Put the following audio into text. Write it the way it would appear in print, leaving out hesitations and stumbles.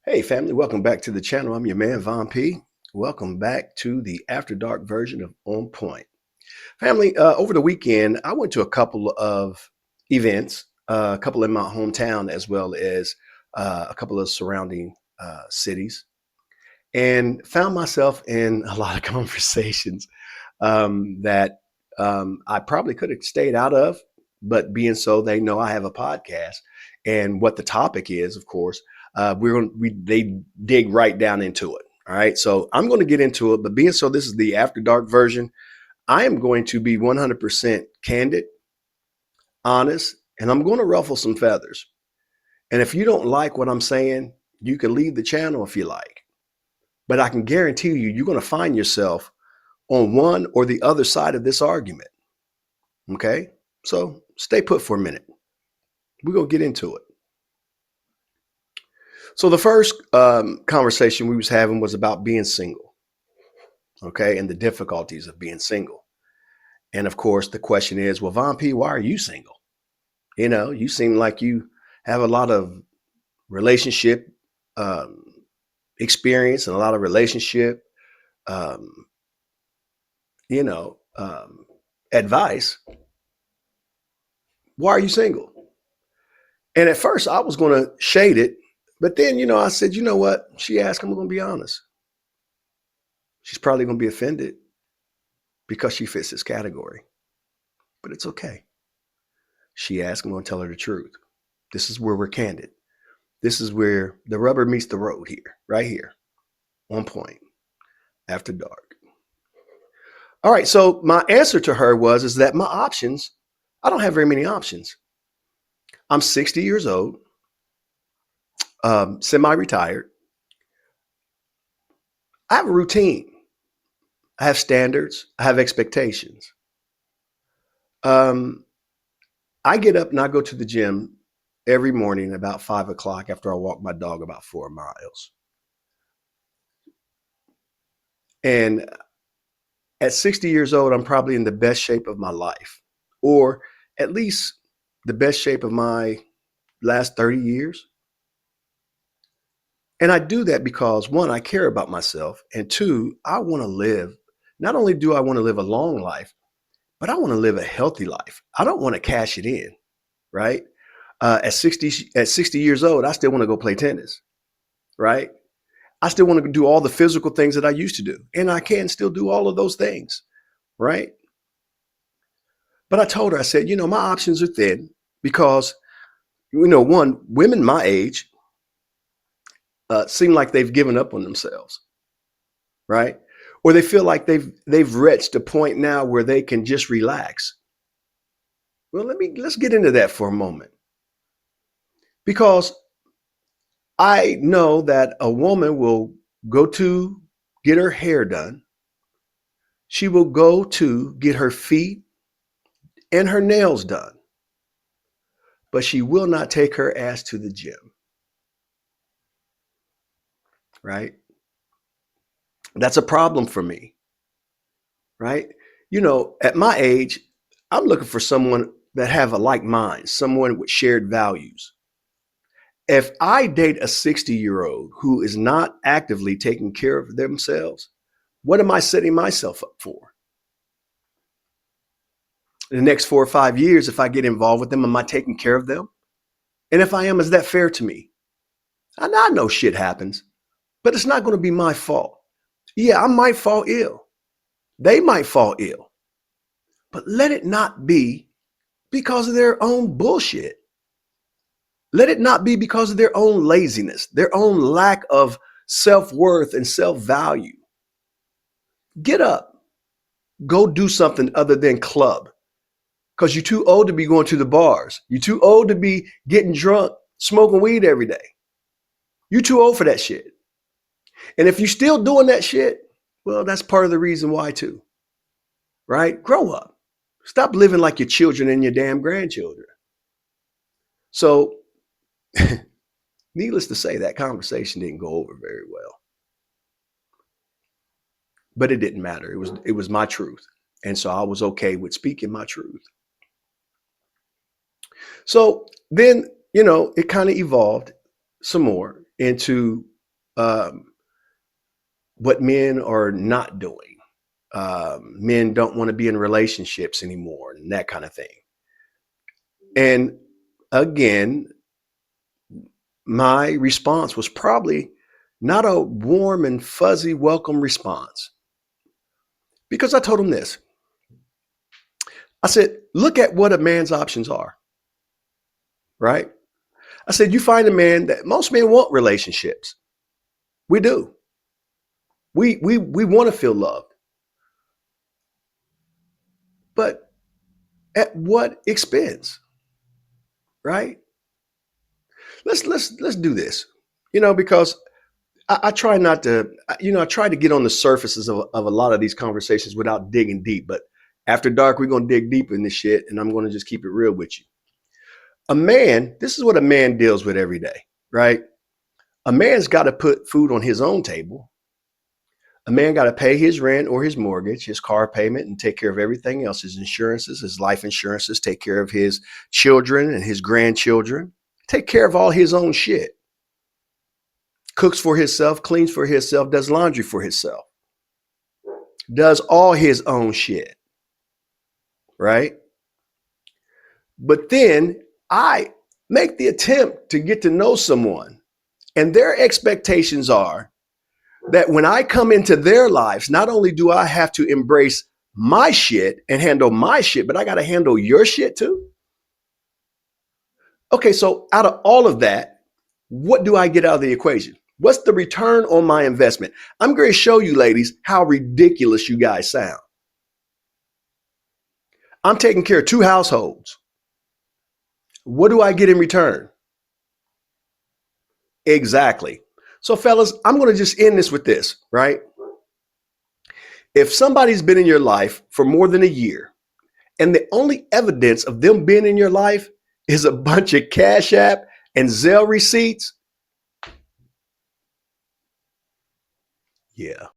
Hey family, welcome back to the channel. I'm your man Von P. Welcome back to the After Dark version of On Point. Family, over the weekend, I went to a couple of events, a couple in my hometown as well as a couple of surrounding cities, and found myself in a lot of conversations that I probably could have stayed out of, but being so, they know I have a podcast, and what the topic is, of course, they dig right down into it. All right, so I'm going to get into it, but being so, this is the After Dark version. I am going to be 100% candid, honest, and I'm going to ruffle some feathers. And if you don't like what I'm saying, you can leave the channel if you like. But I can guarantee you, you're going to find yourself on one or the other side of this argument. Okay? So stay put for a minute. We're going to get into it. So the first conversation we was having was about being single. Okay? And the difficulties of being single. And of course, the question is, well, Von P, why are you single? You know, you seem like you have a lot of relationship um, experience and a lot of relationship, um, you know, um, advice. Why are you single? And at first I was going to shade it, but then, I said, you know what? She asked, I'm going to be honest. She's probably going to be offended because she fits this category, but it's okay. She asked, I'm going to tell her the truth. This is where we're candid. This is where the rubber meets the road here, right here, on point, after dark. All right. So my answer to her is that my options, I don't have very many options. I'm 60 years old, semi-retired. I have a routine. I have standards. I have expectations. Um, I get up and I go to the gym every morning about 5 o'clock after I walk my dog about 4 miles. And at 60 years old, I'm probably in the best shape of my life, or at least the best shape of my last 30 years. And I do that because one, I care about myself. And two, I want to live. Not only do I want to live a long life, but I want to live a healthy life. I don't want to cash it in, right? At 60 years old, I still want to go play tennis, right? I still want to do all the physical things that I used to do. And I can still do all of those things, right? But I told her, I said, my options are thin because, one, women my age seem like they've given up on themselves, right? Or they feel like they've reached a point now where they can just relax. Well, let's get into that for a moment. Because I know that a woman will go to get her hair done. She will go to get her feet and her nails done. But she will not take her ass to the gym. Right? That's a problem for me. Right? At my age, I'm looking for someone that have a like mind, someone with shared values. If I date a 60-year-old who is not actively taking care of themselves, what am I setting myself up for? In the next 4 or 5 years, if I get involved with them, am I taking care of them? And if I am, is that fair to me? I know shit happens, but it's not going to be my fault. Yeah, I might fall ill. They might fall ill, but let it not be because of their own bullshit. Let it not be because of their own laziness, their own lack of self-worth and self-value. Get up, go do something other than club, because you're too old to be going to the bars. You're too old to be getting drunk, smoking weed every day. You're too old for that shit. And if you're still doing that shit, well, that's part of the reason why too, right? Grow up. Stop living like your children and your damn grandchildren. So, needless to say, that conversation didn't go over very well. But it didn't matter. It was my truth. And so I was okay with speaking my truth. So then, it kind of evolved some more into um, what men are not doing. Men don't want to be in relationships anymore and that kind of thing. And again, my response was probably not a warm and fuzzy welcome response, because I told him this. I said, look at what a man's options are, right? I said, you find a man that most men want relationships. We do. We want to feel loved. But at what expense? Right? Let's do this. Because I try not to, I try to get on the surfaces of a lot of these conversations without digging deep. But after dark, we're going to dig deep in this shit, and I'm going to just keep it real with you. A man, this is what a man deals with every day, right? A man's got to put food on his own table. A man got to pay his rent or his mortgage, his car payment, and take care of everything else, his insurances, his life insurances, take care of his children and his grandchildren, take care of all his own shit. Cooks for himself, cleans for himself, does laundry for himself, does all his own shit, right? But then I make the attempt to get to know someone, and their expectations are that when I come into their lives, not only do I have to embrace my shit and handle my shit, but I got to handle your shit too. Okay, so out of all of that, what do I get out of the equation? What's the return on my investment? I'm going to show you, ladies, how ridiculous you guys sound. I'm taking care of 2 households. What do I get in return? Exactly. So fellas, I'm going to just end this with this, right? If somebody's been in your life for more than a year, and the only evidence of them being in your life is a bunch of Cash App and Zelle receipts, yeah,